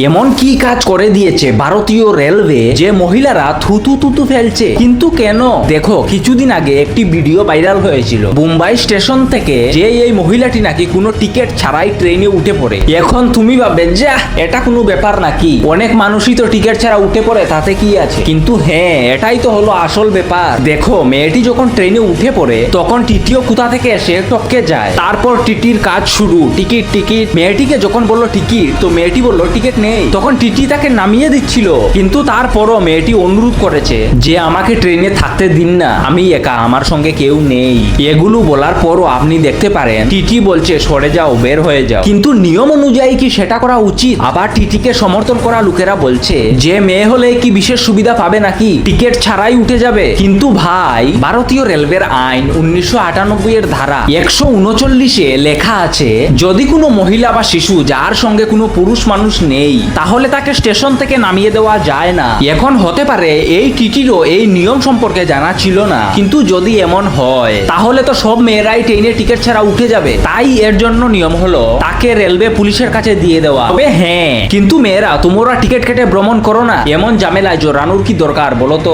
এমন কি কাজ করে দিয়েছে ভারতীয় রেলওয়ে যে মহিলারা থুতু থুতু ফেলছে? কিন্তু কেন? দেখো, কিছুদিন আগে একটি ভিডিও ভাইরাল হয়েছিল মুম্বাই স্টেশন থেকে, যে এই মহিলাটি নাকি কোনো টিকিট ছাড়াই ট্রেনে উঠে পড়ে। এখন তুমি ভাববে যে এটা কোনো ব্যাপার নাকি, অনেক মানুষই তো টিকিট ছাড়া উঠে পড়ে, তাতে কি আছে? কিন্তু হ্যাঁ, এটাই তো হলো আসল ব্যাপার। দেখো, মেয়েটি যখন ট্রেনে উঠে পড়ে তখন টিটিও কোথা থেকে এসে টপকে যায়। তারপর টিটির কাজ শুরু, টিকিট টিকিট। মেয়েটিকে যখন বললো টিকিট, তো মেয়েটি বললো টিকিট নেই। তখন টিটি তাকে নামিয়ে দিচ্ছিল, কিন্তু তারপরও মেয়েটি অনুরোধ করেছে যে আমাকে ট্রেনে থাকতে দিন না, আমি একা, আমার সঙ্গে কেউ নেই। এগুলো বলার পরও আপনি দেখতে পারেন টিটি বলছে সরে যাও, বের হয়ে যাও। কিন্তু নিয়ম অনুযায়ী কি সেটা করা উচিত? আবার টিটিকে সমর্থন করা লোকেরা বলছে যে মেয়ে হলে কি বিশেষ সুবিধা পাবে নাকি, টিকিট ছাড়াই উঠে যাবে। কিন্তু ভাই, ভারতীয় রেলওয়ের আইন 1998 এর ধারা 139-এ লেখা আছে, যদি কোনো মহিলা বা শিশু যার সঙ্গে কোনো পুরুষ মানুষ নেই, তাহলে তাকে স্টেশন থেকে নামিয়ে দেওয়া যায় না। এখন হতে পারে এই টিটিরও এই নিয়ম সম্পর্কে জানা ছিল না, কিন্তু যদি এমন হয় তাহলে তো সব মেয়েরাই ট্রেনে টিকিট ছাড়া উঠে যাবে। তাই এর জন্য নিয়ম হলো তাকে রেলওয়ে পুলিশের কাছে দিয়ে দেওয়া। তবে হ্যাঁ, কিন্তু মেয়েরা তোমরা টিকিট কেটে ভ্রমণ করো না, এমন ঝামেলায় জড়ানোর কি দরকার বলো তো?